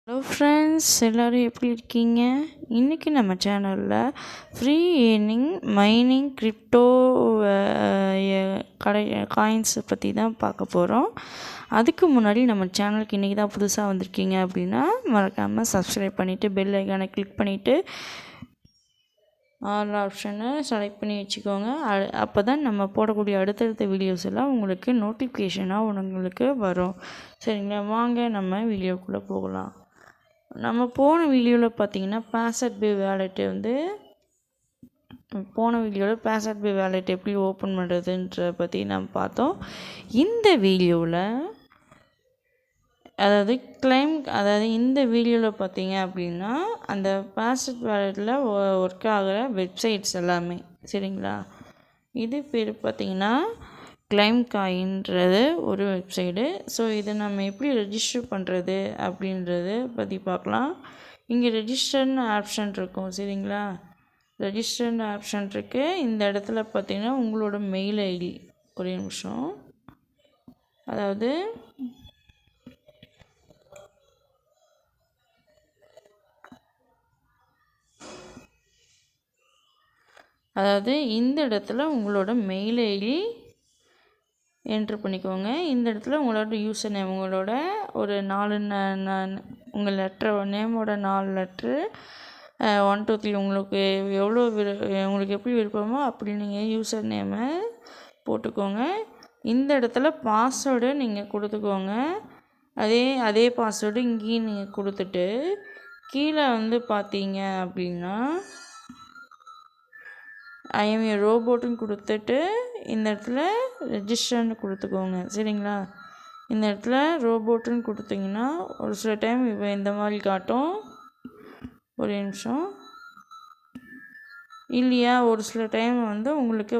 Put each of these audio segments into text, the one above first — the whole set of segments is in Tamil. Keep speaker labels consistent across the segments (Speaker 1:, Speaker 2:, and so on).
Speaker 1: ஹலோ ஃப்ரெண்ட்ஸ், எல்லோரும் எப்படி இருக்கீங்க? இன்றைக்கி நம்ம சேனலில் ஃப்ரீ ஏர்னிங் மைனிங் கிரிப்டோ காயின்ஸை பற்றி தான் பார்க்க போகிறோம். அதுக்கு முன்னாடி நம்ம சேனலுக்கு இன்றைக்கி தான் புதுசாக வந்திருக்கீங்க அப்படின்னா மறக்காமல் சப்ஸ்கிரைப் பண்ணிவிட்டு பெல் ஐக்கானை கிளிக் பண்ணிவிட்டு ஆல் ஆப்ஷனை செலக்ட் பண்ணி வச்சுக்கோங்க. அப்போ தான் நம்ம போடக்கூடிய அடுத்தடுத்த வீடியோஸ் எல்லாம் உங்களுக்கு நோட்டிஃபிகேஷனாக உங்களுக்கு வரும். சரிங்களா, வாங்க நம்ம வீடியோக்குள்ளே போகலாம். நம்ம போன வீடியோவில் பார்த்தீங்கன்னா பேசட் பே வேலெட் எப்படி ஓப்பன் பண்ணுறதுன்ற பற்றி நம்ம பார்த்தோம். இந்த வீடியோவில் இந்த வீடியோவில் பார்த்தீங்க அப்படின்னா அந்த பேசட் வேலெட்டில் ஒர்க் ஆகிற வெப்சைட்ஸ் எல்லாமே. சரிங்களா, இது பேர் பார்த்திங்கன்னா கிளைம் காயின்றது ஒரு வெப்சைடு. ஸோ இதை நம்ம எப்படி ரெஜிஸ்டர் பண்ணுறது அப்படின்றத பற்றி பார்க்கலாம். இங்கே ரெஜிஸ்டர்னு ஆப்ஷன் இருக்கும். சரிங்களா, ரெஜிஸ்டர்னு ஆப்ஷன் இருக்குது. இந்த இடத்துல பார்த்திங்கன்னா உங்களோட மெயில் ஐடி, ஒரு நிமிஷம், அதாவது இந்த இடத்துல உங்களோட மெயில் ஐடி என்ட்ரு பண்ணிக்கோங்க. இந்த இடத்துல உங்களோட யூசர் நேம், உங்களோட ஒரு 4 உங்கள் நேமோட 4 லெட்ரு 1 2 3 உங்களுக்கு எவ்வளோ உங்களுக்கு எப்படி விருப்பமோ அப்படி நீங்கள் யூசர் நேமை போட்டுக்கோங்க. இந்த இடத்துல பாஸ்வேர்டு நீங்கள் கொடுத்துக்கோங்க. அதே பாஸ்வேர்டு இங்கேயும் நீங்கள் கொடுத்துட்டு கீழே பார்த்தீங்க அப்படின்னா ஐஎம் ஏ ரோபோட்டுன்னு கொடுத்துட்டு இந்த இடத்துல ரெஜிஸ்டர்னு கொடுத்துக்கோங்க. சரிங்களா, இந்த இடத்துல ரோபோட்டுன்னு கொடுத்தீங்கன்னா ஒரு சில டைம் இப்போ இந்த மாதிரி காட்டும். ஒரு நிமிஷம், இல்லையா, ஒரு சில டைம் உங்களுக்கு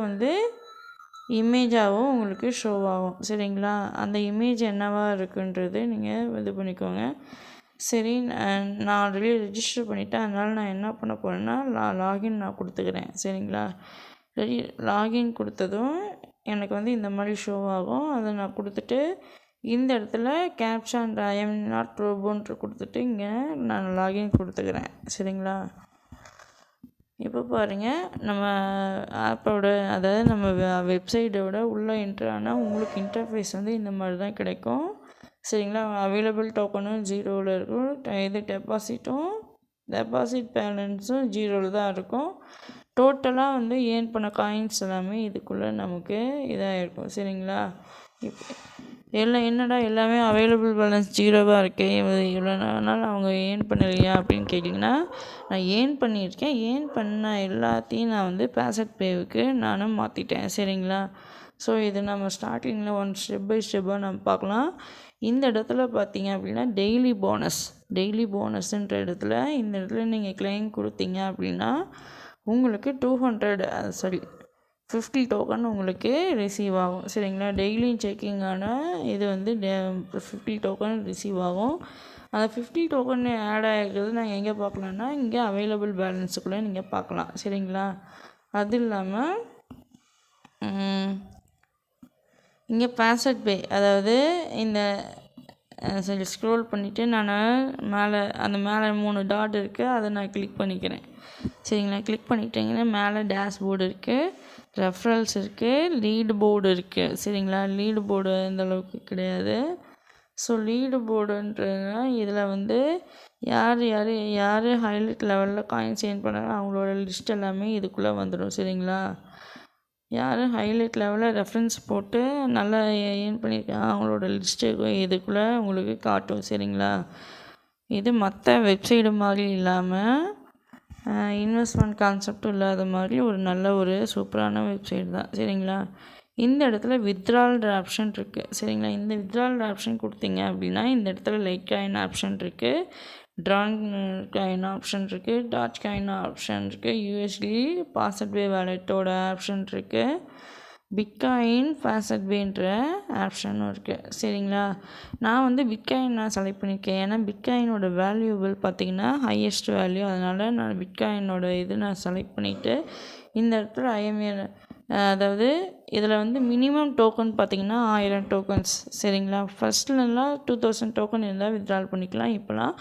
Speaker 1: இமேஜாகவும் உங்களுக்கு ஷோ ஆகும். சரிங்களா, அந்த இமேஜ் என்னவா இருக்குன்றது நீங்கள் இது பண்ணிக்கோங்க. சரி, நான் ஆல்ரெடி ரெஜிஸ்டர் பண்ணிவிட்டேன். அதனால் நான் என்ன பண்ண போகிறேன்னா லாகின் நான் கொடுத்துக்கிறேன். சரிங்களா, லாகின் கொடுத்ததும் எனக்கு இந்த மாதிரி ஷோ ஆகும். அதை நான் கொடுத்துட்டு இந்த இடத்துல கேப்சா அண்ட் ஐஎம் நாட் ரோபோன்ட்டு கொடுத்துட்டு இங்கே நான் லாகின் கொடுத்துக்கிறேன். சரிங்களா, இப்போ பாருங்கள், நம்ம ஆப்போட நம்ம வெப்சைட்டோட உள்ளே என்ட்ரானால் உங்களுக்கு இன்டர்ஃபேஸ் இந்த மாதிரி தான் கிடைக்கும். சரிங்களா, அவைலபிள் டோக்கனும் 0ல் இருக்கும். இது டெபாசிட் பேலன்ஸும் 0ல் தான் இருக்கும். டோட்டலாக ஏர்ன் பண்ண காயின்ஸ் எல்லாமே இதுக்குள்ளே நமக்கு இதாக இருக்கும். சரிங்களா, இப்போ எல்லாமே அவைலபிள் பேலன்ஸ் 0வாக இருக்கே, இவ்வளோ நாள் அவங்க ஏர்ன் பண்ணலையா அப்படின்னு கேட்டிங்கன்னா நான் ஏர்ன் பண்ணியிருக்கேன். ஏர்ன் பண்ண எல்லாத்தையும் நான் பேசட் பேவுக்கு நானும் மாற்றிட்டேன். சரிங்களா, ஸோ இது நம்ம ஸ்டார்டிங்கில் ஸ்டெப் பை ஸ்டெப்பாக நம்ம பார்க்கலாம். இந்த இடத்துல பார்த்தீங்க அப்படின்னா டெய்லி போனஸ்ன்ற இடத்துல இந்த இடத்துல நீங்கள் கிளைம் கொடுத்தீங்க அப்படின்னா உங்களுக்கு 50 டோக்கன் உங்களுக்கு ரிசீவ் ஆகும். சரிங்களா, டெய்லியும் செக்கிங்கான இது 50 டோக்கன் ரிசீவ் ஆகும். அந்த 50 டோக்கன் ஆட் ஆகிருக்கிறது நாங்கள் எங்கே பார்க்கலான்னா இங்கே அவைலபிள் பேலன்ஸுக்குள்ளே நீங்கள் பார்க்கலாம். சரிங்களா, அது இல்லாமல் இங்கே பேசட் பே, இந்த ஸ்க்ரோல் பண்ணிவிட்டு நான் மேலே 3 டாட் இருக்குது, அதை நான் கிளிக் பண்ணிக்கிறேன். சரிங்களா, கிளிக் பண்ணிட்டீங்கன்னா மேலே டேஷ்போர்டு இருக்குது, ரெஃபரல்ஸ் இருக்குது, லீடு போர்டு இருக்குது. சரிங்களா, லீடு போர்டு இந்த அளவுக்கு கிடையாது. ஸோ லீடு போர்டுன்றதுனா இதில் யார் ஹைலைட் லெவலில் காயின்ஸ் ஏர்ன் பண்ணாங்க அவங்களோட லிஸ்ட் எல்லாமே இதுக்குள்ளே வந்துடும். சரிங்களா, யார் ஹைலைட் லெவலில் ரெஃபரன்ஸ் போட்டு நல்லா ஏர்ன் பண்ணியிருக்காங்க அவங்களோட லிஸ்ட்டு இதுக்குள்ளே உங்களுக்கு காட்டும். சரிங்களா, இது மற்ற வெப்சைடு மாதிரி இல்லாமல் இன்வெஸ்ட்மெண்ட் கான்செப்டும் இல்லாத மாதிரி ஒரு சூப்பரான வெப்சைட் தான். சரிங்களா, இந்த இடத்துல வித்ட்ரால்ன்ற ஆப்ஷன் இருக்குது. சரிங்களா, இந்த வித்ட்ரால்ன்ற ஆப்ஷன் கொடுத்தீங்க அப்படின்னா இந்த இடத்துல லைட் காயின் ஆப்ஷன் இருக்குது, ட்ரான் காயின் ஆப்ஷன் இருக்குது, டாட் காயின் ஆப்ஷன் இருக்குது, யூஎஸ்டி பேசட் பே வேலெட்டோட ஆப்ஷன் இருக்குது, பிட்காயின் பேசட் பேன்ற ஆப்ஷனும் இருக்குது. சரிங்களா, நான் பிட்காயின் நான் செலக்ட் பண்ணியிருக்கேன். ஏன்னா பிட்காயினோட வேல்யூபிள் பார்த்திங்கன்னா ஹையஸ்ட் வேல்யூ. அதனால் நான் பிட்காயினோட நான் செலக்ட் பண்ணிவிட்டு இந்த இடத்துல இதில் வந்து மினிமம் டோக்கன் பார்த்திங்கன்னா 1000 டோக்கன்ஸ். சரிங்களா? ஃபஸ்ட்லலாம் 2000 டோக்கன் இருந்தால் வித்ட்ரால் பண்ணிக்கலாம். இப்போலாம்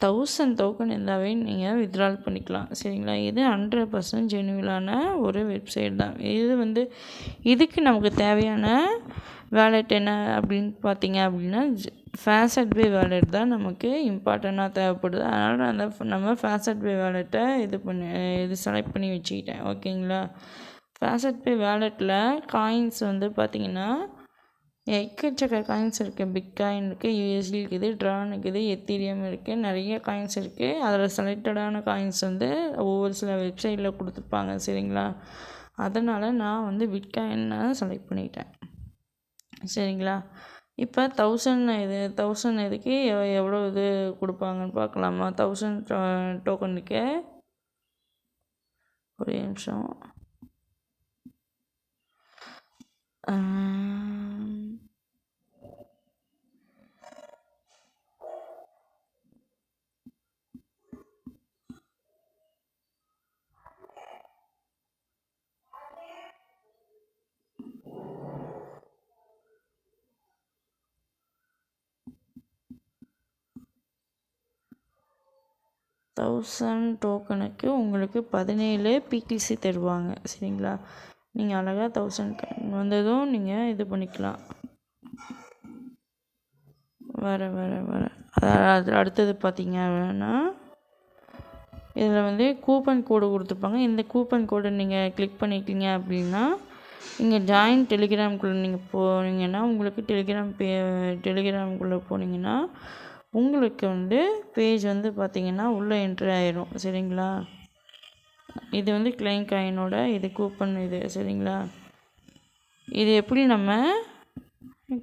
Speaker 1: 1000 டோக்கன் இருந்தாவே நீங்கள் வித்ட்ரால் பண்ணிக்கலாம். சரிங்களா? இது 100% ஜென்யூனான ஒரு வெப்சைட் தான். இது வந்து இதுக்கு நமக்கு தேவையான வேலெட் என்ன அப்படின்னு பார்த்தீங்க அப்படின்னா FastPay வேலெட் தான் நமக்கு இம்பார்ட்டண்ட்டாக தேவைப்படுது. அதனால் நம்ம FastPay வேலெட்டை இது செலக்ட் பண்ணி வச்சுக்கிட்டேன். ஓகேங்களா? FastPay வேலெட்டில் காயின்ஸ் வந்து பார்த்திங்கன்னா எக்கச்சக்க காயின்ஸ் இருக்குது. பிட்காயின் இருக்குது, USD இருக்குது, ட்ரான் இருக்குது, எத்தீரியம் இருக்குது, நிறைய காயின்ஸ் இருக்குது. அதில் செலக்டடான காயின்ஸ் வந்து ஒவ்வொரு சில வெப்சைட்டில் கொடுத்துருப்பாங்க. சரிங்களா? அதனால் நான் வந்து பிட்காயின் செலக்ட் பண்ணிட்டேன். சரிங்களா? இப்போ 1000 இதுக்கு எவ்வளோ இது கொடுப்பாங்கன்னு பார்க்கலாமா? 1000 டோக்கனுக்கு ஒரே நிமிஷம். டோக்கனுக்கு உங்களுக்கு 17 PTC தருவாங்க. சரிங்களா? நீங்கள் அழகாக 1000 வந்ததும் நீங்கள் இது பண்ணிக்கலாம். வர அதாவது அடுத்தது பார்த்தீங்கன்னா இதில் வந்து கூப்பன் கோடு கொடுத்துருப்பாங்க. இந்த கூப்பன் கோடை நீங்கள் கிளிக் பண்ணிக்கிங்க அப்படின்னா இங்கே ஜாயின் டெலிகிராம்குள்ளே நீங்கள் போனீங்கன்னா உங்களுக்கு டெலிகிராம்குள்ளே போனீங்கன்னா உங்களுக்கு வந்து பேஜ் வந்து பார்த்திங்கன்னா உள்ளே என்ட்ரி ஆயிரும். சரிங்களா? இது வந்து கிளைம் காயினோட இது கூப்பன் இது. சரிங்களா? இது எப்படி நம்ம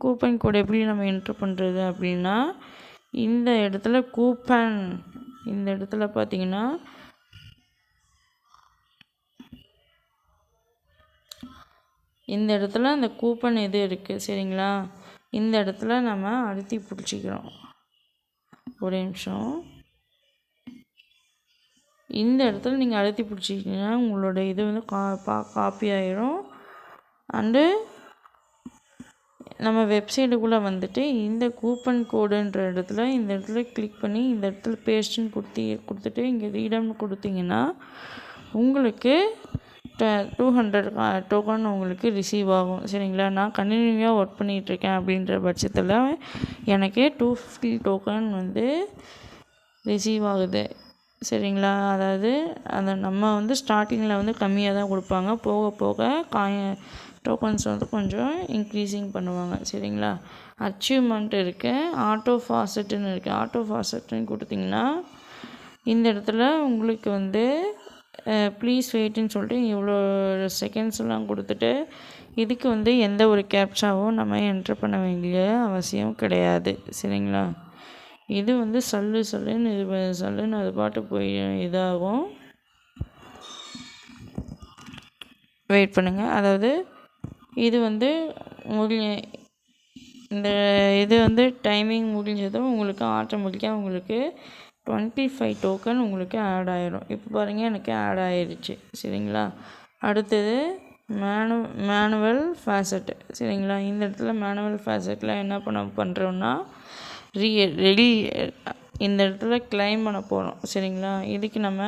Speaker 1: கூப்பன் கோடு எப்படி நம்ம என்ட்ரு பண்ணுறது அப்படின்னா இந்த இடத்துல கூப்பன் இந்த இடத்துல பார்த்திங்கன்னா இந்த இடத்துல அந்த கூப்பன் இது இருக்குது. சரிங்களா? இந்த இடத்துல நம்ம அழுத்தி பிடிச்சிக்கிறோம். ஒரே நிமிஷம். இந்த இடத்துல நீங்கள் அழுத்தி பிடிச்சிக்கிட்டிங்கன்னா உங்களோட இது வந்து காப்பி ஆகிரும். அண்டு நம்ம வெப்சைட்டுக்குள்ளே வந்துட்டு இந்த கூப்பன் கோடுன்ற இடத்துல இந்த இடத்துல கிளிக் பண்ணி இந்த இடத்துல பேஸ்ட்டுன்னு கொடுத்துட்டு இங்கே ரீடம்னு கொடுத்தீங்கன்னா உங்களுக்கு 200 டோக்கன் உங்களுக்கு ரிசீவ் ஆகும். சரிங்களா? நான் கண்டினியூவாக ஒர்க் பண்ணிகிட்ருக்கேன் அப்படின்ற பட்சத்தில் எனக்கு 250 டோக்கன் வந்து ரிசீவ் ஆகுது. சரிங்களா? அதாவது அந்த நம்ம வந்து ஸ்டார்டிங்கில் வந்து கம்மியாக தான் கொடுப்பாங்க. போக போக டோக்கன்ஸ் வந்து கொஞ்சம் இன்க்ரீஸிங் பண்ணுவாங்க. சரிங்களா? அச்சீவ்மெண்ட் இருக்குது, ஆட்டோ ஃபாசெட்டுன்னு இருக்குது. ஆட்டோ ஃபாசெட்டுன்னு கொடுத்திங்கன்னா இந்த இடத்துல உங்களுக்கு வந்து ப்ளீஸ் வெயிட்டுன்னு சொல்லிட்டு இவ்வளோ செகண்ட்ஸ்லாம் கொடுத்துட்டு இதுக்கு வந்து எந்த ஒரு கேப்சாவும் நம்ம என்ட்ரு பண்ண வேண்டிய அவசியம் கிடையாது. சரிங்களா? இது வந்து சல்லுன்னு அது பாட்டு போய் இதாகும். வெயிட் பண்ணுங்கள். அதாவது இது வந்து இந்த இது வந்து டைமிங் முடிஞ்சதும் உங்களுக்கு ஆட்டோமேட்டிக்காக உங்களுக்கு 25 டோக்கன் உங்களுக்கு ஆட் ஆயிரும். இப்போ பாருங்கள் எனக்கு ஆட் ஆயிடுச்சு. சரிங்களா? அடுத்தது மேனுவல் ஃபேசட். சரிங்களா? இந்த இடத்துல மேனுவல் ஃபேசட்டில் என்ன பண்ணுறோன்னா இந்த இடத்துல கிளைம் பண்ண போகிறோம். சரிங்களா? இதுக்கு நம்ம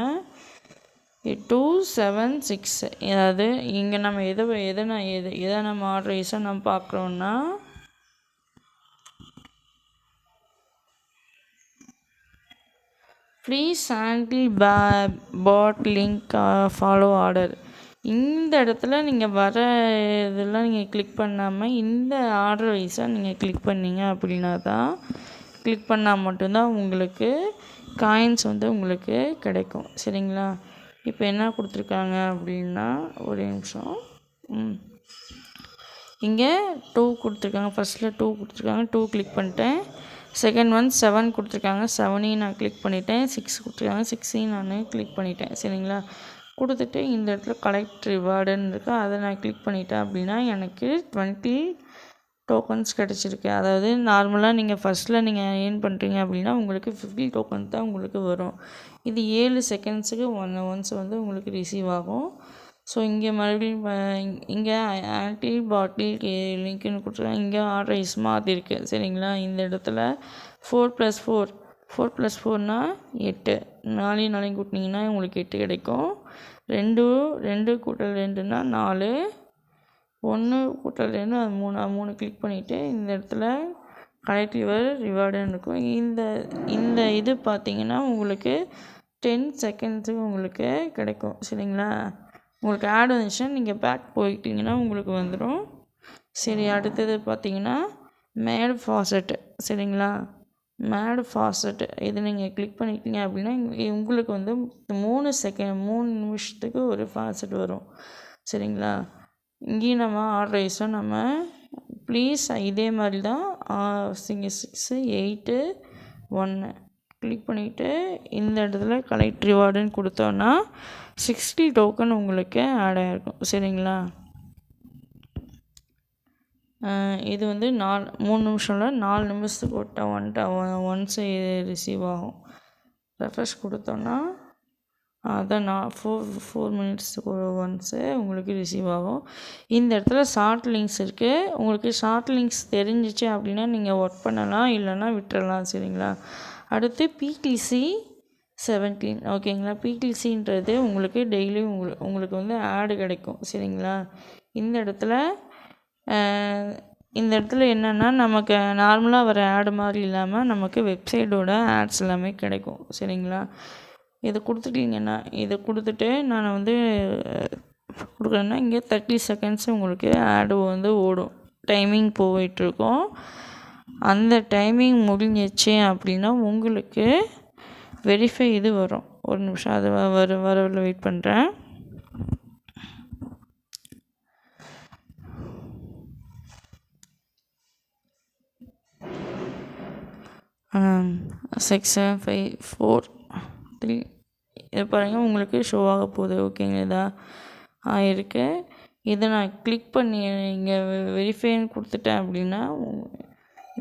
Speaker 1: 276 அதாவது இங்கே நம்ம எதை நம்ம ஆர்டரைஸாக நம்ம பார்க்குறோன்னா please handle bot link follow order. இந்த இடத்துல நீங்கள் வர இதெல்லாம் நீங்கள் கிளிக் பண்ணாமல் இந்த ஆர்டர் வைஸாக நீங்கள் கிளிக் பண்ணிங்க அப்படின்னா தான் கிளிக் பண்ணால் மட்டும்தான் உங்களுக்கு காயின்ஸ் வந்து உங்களுக்கு கிடைக்கும். சரிங்களா? இப்போ என்ன கொடுத்துருக்காங்க அப்படின்னா ஒரு நிமிஷம். இங்கே 2 கொடுத்துருக்காங்க. ஃபஸ்ட்டில் 2 கொடுத்துருக்காங்க. 2 கிளிக் பண்ணிட்டேன். செகண்ட் ஒன் 7 கொடுத்துருக்காங்க. 7ஐயும் நான் கிளிக் பண்ணிட்டேன். 6 கொடுத்துருக்காங்க. 6ஐயும் நான் கிளிக் பண்ணிட்டேன். சரிங்களா? கொடுத்துட்டு இந்த இடத்துல கலெக்ட் ரிவார்டுன்னு இருக்குது. அதை நான் கிளிக் பண்ணிட்டேன் அப்படின்னா எனக்கு 20 டோக்கன்ஸ் கிடச்சிருக்கு. அதாவது நார்மலாக நீங்கள் ஃபஸ்ட்டில் நீங்கள் ஏர்ன் பண்ணுறீங்க அப்படின்னா உங்களுக்கு 50 டோக்கன் தான் உங்களுக்கு வரும். இது 7 செகண்ட்ஸுக்கு ஒன்ஸ் வந்து உங்களுக்கு ரிசீவ் ஆகும். ஸோ இங்கே மறுபடியும் இங்கே ஆன்டி பாட்டில் லிங்க்னு கொடுத்துருக்காங்க. இங்கே ஆர்டரைஸ் மாற்றிருக்கு. சரிங்களா? இந்த இடத்துல 4+4 4+4 8, 4 கூட்டினீங்கன்னா உங்களுக்கு 8 கிடைக்கும். 2 கூட்டல் 2 4, 1 கூட்டல் 2 அது 3 கிளிக் பண்ணிவிட்டு இந்த இடத்துல கலெக்ட் யுவர் ரிவார்டுன்னு இருக்கும். இந்த இது பார்த்தீங்கன்னா உங்களுக்கு 10 செகண்ட்ஸுக்கு உங்களுக்கு கிடைக்கும். சரிங்களா? உங்களுக்கு ஆட் வந்துச்சுன்னா நீங்கள் பேக் போயிட்டீங்கன்னா உங்களுக்கு வந்துடும். சரி, அடுத்தது பார்த்தீங்கன்னா மேட் ஃபாசெட்டு. சரிங்களா? மேட் ஃபாசெட்டு இது நீங்கள் கிளிக் பண்ணிட்டீங்க அப்படின்னா உங்களுக்கு வந்து 3 நிமிஷத்துக்கு ஒரு ஃபாசெட் வரும். சரிங்களா? இங்கேயும் நம்ம ஆர்டரைஸும் நம்ம ப்ளீஸ் இதே மாதிரி தான் 6 8 1 கிளிக் பண்ணிவிட்டு இந்த இடத்துல கலெக்ட் ரிவார்டுன்னு கொடுத்தோன்னா 60 டோக்கன் உங்களுக்கு ஆட் ஆகிருக்கும். சரிங்களா? இது வந்து 3 நிமிஷம் இல்லை, 4 நிமிஷத்துக்கு ஒன்ஸு ரிசீவ் ஆகும். ரெஃப்ரெஷ் கொடுத்தோன்னா அதான் 4 மினிட்ஸுக்கு ஒன்ஸு உங்களுக்கு ரிசீவ் ஆகும். இந்த இடத்துல ஷார்ட் லிங்க்ஸ் இருக்குது. உங்களுக்கு ஷார்ட் லிங்க்ஸ் தெரிஞ்சிச்சு அப்படின்னா நீங்கள் ஒர்க் பண்ணலாம், இல்லைன்னா விட்டுறலாம். சரிங்களா? அடுத்து PTC 17. ஓகேங்களா? PTCன்றது உங்களுக்கு டெய்லியும் உங்களுக்கு வந்து ஆடு கிடைக்கும். சரிங்களா? இந்த இடத்துல என்னென்னா நமக்கு நார்மலாக வர ஆடு மாதிரி இல்லாமல் நமக்கு வெப்சைட்டோட ஆட்ஸ் எல்லாமே கிடைக்கும். சரிங்களா? இதை கொடுத்துட்டு நான் வந்து கொடுக்குறேன்னா இங்கே 30 செகண்ட்ஸ் உங்களுக்கு ஆடு வந்து ஓடும். டைமிங் போயிட்டுருக்கோம். அந்த டைமிங் முடிஞ்சிச்சு அப்படின்னா உங்களுக்கு வெரிஃபை இது வரும். ஒரு நிமிஷம் அது வரவில் வெயிட் பண்ணுறேன். சிக்ஸ் 7 5 4 3 இது பாருங்கள் உங்களுக்கு ஷோ ஆக போகுது. ஓகேங்க, இதாக ஆயிருக்கு. இதை நான் கிளிக் பண்ணி இங்கே வெரிஃபைன்னு கொடுத்துட்டேன் அப்படின்னா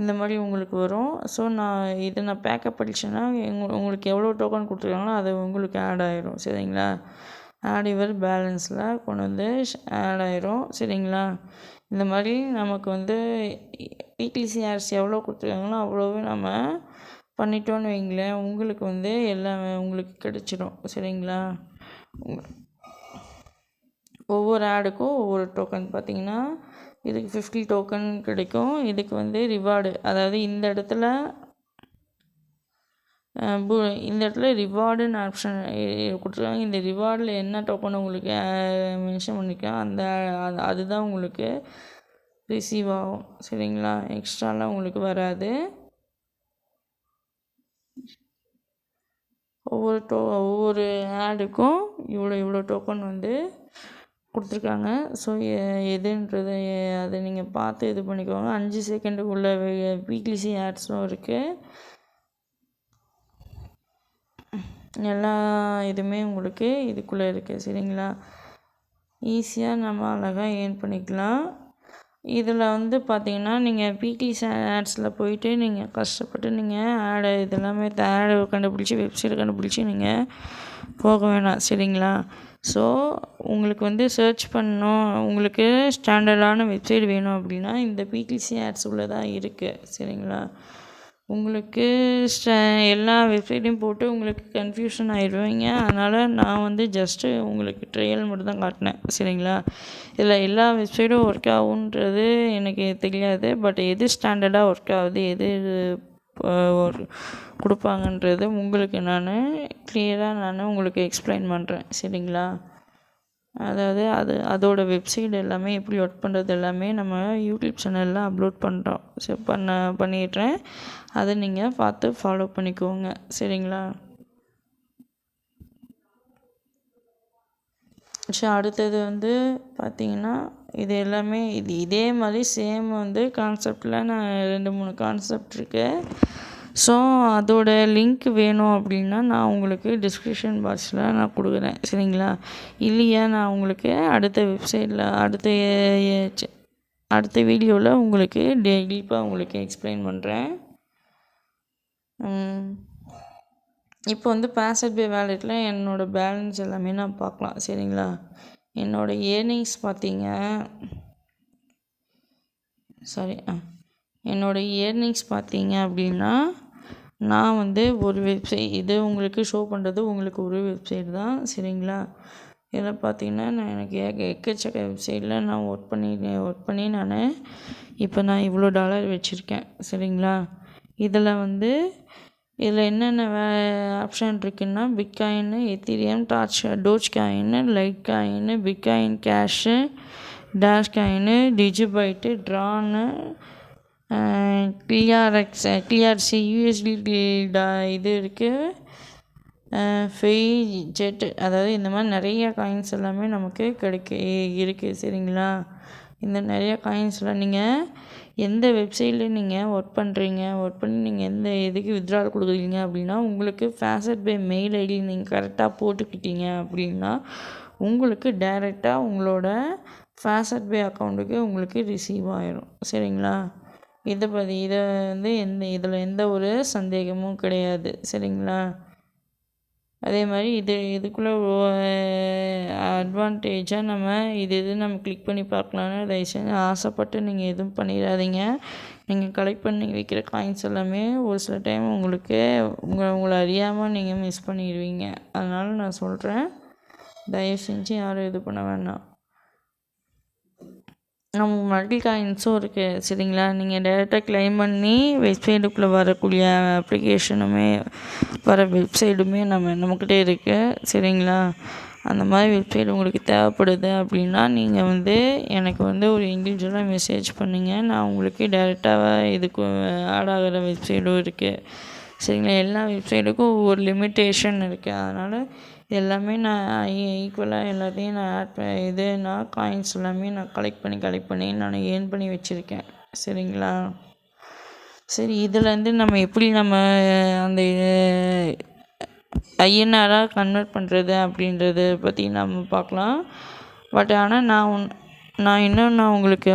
Speaker 1: இந்த மாதிரி உங்களுக்கு வரும். ஸோ நான் பேக்கப் அடிச்சேன்னா உங்களுக்கு எவ்வளோ டோக்கன் கொடுத்துருக்காங்களோ அது உங்களுக்கு ஆட் ஆயிரும். சரிங்களா? ஆட் யுவர் பேலன்ஸில் கொண்டு வந்து ஆட் ஆயிரும். சரிங்களா? இந்த மாதிரி நமக்கு வந்து PTC ஆட்ஸ் எவ்வளோ கொடுத்துருக்காங்களோ அவ்வளோவே நம்ம பண்ணிட்டோன்னு வைங்களேன், உங்களுக்கு வந்து எல்லாமே உங்களுக்கு கிடச்சிடும். சரிங்களா? ஒவ்வொரு ஆடுக்கும் ஒவ்வொரு டோக்கன் பார்த்தீங்கன்னா இதுக்கு 50 டோக்கன் கிடைக்கும். இதுக்கு வந்து ரிவார்டு, அதாவது இந்த இடத்துல ரிவார்டுன்னு ஆப்ஷன் கொடுத்துருக்காங்க. இந்த ரிவார்டில் என்ன டோக்கன் உங்களுக்கு மென்ஷன் பண்ணிக்கலாம் அதுதான் உங்களுக்கு ரிசீவ் ஆகும். சரிங்களா? எக்ஸ்ட்ராலாம் உங்களுக்கு வராது. ஒவ்வொரு ஆடுக்கும் இவ்வளோ டோக்கன் வந்து கொடுத்துருக்காங்க. ஸோ எதுன்றது அதை நீங்கள் பார்த்து இது பண்ணிக்கோங்க. 5 செகண்டுக்குள்ள PTC ஆட்ஸும் இருக்குது. எல்லா இதுவுமே உங்களுக்கு இதுக்குள்ளே இருக்குது. சரிங்களா? ஈஸியாக நம்ம அழகாக ஏர்ன் பண்ணிக்கலாம். இதில் வந்து பார்த்திங்கன்னா நீங்கள் PTC ஆட்ஸில் போயிட்டு நீங்கள் கஷ்டப்பட்டு நீங்கள் ஆடை இதெல்லாமே ஆடை கண்டுபிடிச்சி வெப்சைட் கண்டுபிடிச்சி நீங்கள் போக வேணாம். சரிங்களா? ஸோ உங்களுக்கு வந்து சர்ச் பண்ணணும், உங்களுக்கு ஸ்டாண்டர்டான வெப்சைட் வேணும் அப்படின்னா இந்த PTC ஆட்ஸ் உள்ளே தான் இருக்குது. சரிங்களா? உங்களுக்கு எல்லா வெப்சைட்டையும் போட்டு உங்களுக்கு கன்ஃபியூஷன் ஆகிடுவீங்க. அதனால் நான் வந்து ஜஸ்ட்டு உங்களுக்கு ட்ரையல் மட்டும் தான் காட்டினேன். சரிங்களா? இதில் எல்லா வெப்சைட்டும் ஒர்க் ஆகுன்றது எனக்கு தெரியாது. பட் எது ஸ்டாண்டர்டாக ஒர்க் ஆகுது, எது கொடுப்பாங்கன்றது உங்களுக்கு நான் கிளியராக உங்களுக்கு எக்ஸ்பிளைன் பண்ணுறேன். சரிங்களா? அதாவது அதோட வெப்சைட் எல்லாமே எப்படி ஒர்க் பண்ணுறது எல்லாமே நம்ம யூடியூப் சேனலில் அப்லோட் பண்ணுறோம். சரி, பண்ணிடுறேன். அதை நீங்கள் பார்த்து ஃபாலோ பண்ணிக்கோங்க. சரிங்களா? சரி, அடுத்தது வந்து பார்த்திங்கன்னா இது எல்லாமே இதே மாதிரி சேம் வந்து கான்செப்டில் நான் 2-3 கான்செப்ட் இருக்குது. ஸோ அதோட லிங்க் வேணும் அப்படின்னா நான் உங்களுக்கு டிஸ்கிரிப்ஷன் பாக்ஸில் நான் கொடுக்குறேன். சரிங்களா? இல்லையா நான் உங்களுக்கு அடுத்த வெப்சைட்டில் அடுத்த வீடியோவில் உங்களுக்கு டீப்பாக உங்களுக்கு எக்ஸ்பிளைன் பண்ணுறேன். இப்போ வந்து பாஸ்வேர்ட் பே வேலெட்டில் என்னோடய பேலன்ஸ் எல்லாமே நான் பார்க்கலாம். சரிங்களா? என்னோடய ஏர்னிங்ஸ் பார்த்தீங்க என்னோடய ஏர்னிங்ஸ் பார்த்தீங்க அப்படின்னா, நான் வந்து ஒரு வெப்சைட் இது உங்களுக்கு ஷோ பண்ணுறது உங்களுக்கு ஒரு வெப்சைட் தான். சரிங்களா? இதில் பார்த்தீங்கன்னா, நான் எனக்கு எக்கச்சக்க வெப்சைட்டில் நான் ஒர்க் பண்ணி இப்போ நான் இவ்வளோ டாலர் வச்சுருக்கேன். சரிங்களா? இதில் என்னென்ன ஆப்ஷன் இருக்குன்னா, பிட்காயின்னு, எத்தீரியம், டோஜ் காயின்னு, லைட் காயின்னு, பிட்காயின் கேஷு, டேஷ் காயின்னு, டிஜிபைட்டு, ட்ரான்னு, கிளிஆர்சி, யூஎஸ்டி இது இருக்குது, ஜெட், அதாவது இந்த மாதிரி நிறைய காயின்ஸ் எல்லாமே நமக்கு இருக்குது. சரிங்களா? இந்த நிறைய காயின்ஸில் நீங்கள் எந்த வெப்சைட்டில் நீங்கள் ஒர்க் பண்ணி நீங்கள் எந்த இதுக்கு வித்ட்ரால் கொடுக்குறீங்க அப்படின்னா, உங்களுக்கு ஃபேசட் பை மெயில் ஐடி நீங்கள் கரெக்டாக போட்டுக்கிட்டீங்க அப்படின்னா, உங்களுக்கு டைரெக்டாக உங்களோட ஃபேசட் பை அக்கௌண்ட்டுக்கு உங்களுக்கு ரிசீவ் ஆயிரும். சரிங்களா? இதில் எந்த ஒரு சந்தேகமும் கிடையாது. சரிங்களா? அதே மாதிரி இதுக்குள்ளே அட்வான்டேஜாக நம்ம நம்ம கிளிக் பண்ணி பார்க்கலான்னு தயவுசெய்து ஆசைப்பட்டு நீங்கள் எதுவும் பண்ணிடாதீங்க. நீங்கள் கலெக்ட் பண்ணி வைக்கிற காயின்ஸ் எல்லாமே ஒரு சில டைம் உங்களை அறியாமல் நீங்கள் மிஸ் பண்ணிடுவீங்க. அதனால் நான் சொல்கிறேன், தயவு செஞ்சு யாரும் இது பண்ண வேண்டாம். நம்ம மல்டி காயின்ஸும் இருக்குது. சரிங்களா? நீங்கள் டைரெக்டாக கிளைம் பண்ணி வெப்சைட்டுக்குள்ளே வரக்கூடிய வெப்சைட்டுமே நம்மக்கிட்ட இருக்குது. சரிங்களா? அந்த மாதிரி வெப்சைட் உங்களுக்கு தேவைப்படுது அப்படின்னா, நீங்கள் எனக்கு ஒரு இண்டிவிஜுவலாக மெசேஜ் பண்ணுங்க. நான் உங்களுக்கு டைரெக்டாக இதுக்கு ஆட் ஆகிற வெப்சைட்டும் இருக்குது. சரிங்களா? எல்லா வெப்சைட்டுக்கும் ஒவ்வொரு லிமிட்டேஷன் இருக்குது. அதனால் எல்லாமே நான் ஈக்குவலாக எல்லாத்தையும் நான் காயின்ஸ் எல்லாமே நான் கலெக்ட் பண்ணி நான் ஏர்ன் பண்ணி வச்சுருக்கேன். சரிங்களா? சரி, இதுலேருந்து நம்ம எப்படி அந்த ஐஎன்ஆராக கன்வெர்ட் பண்ணுறது அப்படின்றத பற்றி நம்ம பார்க்கலாம். பட் ஆனால் நான் உங்களுக்கு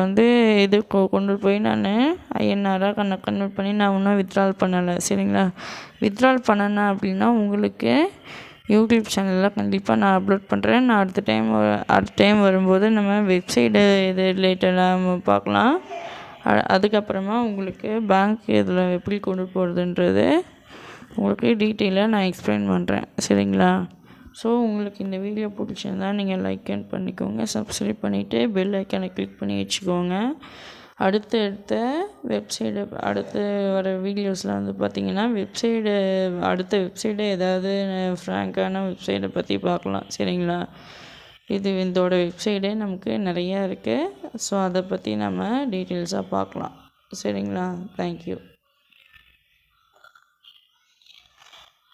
Speaker 1: இது கொண்டு போய் நான் ஐஎன்ஆராக கன்வெர்ட் பண்ணி நான் இன்னும் வித்ட்ரால் பண்ணலை. சரிங்களா? வித்ட்ரால் பண்ணேன் அப்படின்னா உங்களுக்கு யூடியூப் சேனலில் கண்டிப்பாக நான் அப்லோட் பண்ணுறேன். நான் அடுத்த டைம் வரும்போது நம்ம வெப்சைட்டு இது ரிலேட்டடாக நம்ம பார்க்கலாம். அதுக்கப்புறமா உங்களுக்கு பேங்க் இதில் எப்படி கொண்டு போகிறதுன்றது உங்களுக்கு டீட்டெயிலாக நான் எக்ஸ்பிளைன் பண்ணுறேன். சரிங்களா? ஸோ உங்களுக்கு இந்த வீடியோ பிடிச்சிருந்தா நீங்கள் லைக் பண்ணிக்கோங்க, சப்ஸ்கிரைப் பண்ணிவிட்டு பெல் ஐக்கானை கிளிக் பண்ணி வச்சுக்கோங்க. அடுத்த வர வீடியோஸில் பார்த்திங்கன்னா அடுத்த வெப்சைட்டு ஏதாவது ஃப்ராங்கான வெப்சைட்டை பற்றி பார்க்கலாம். சரிங்களா? இதோட வெப்சைட்டே நமக்கு நிறையா இருக்குது. ஸோ அதை பற்றி நம்ம டீட்டெயில்ஸாக பார்க்கலாம். சரிங்களா? தேங்க்யூ.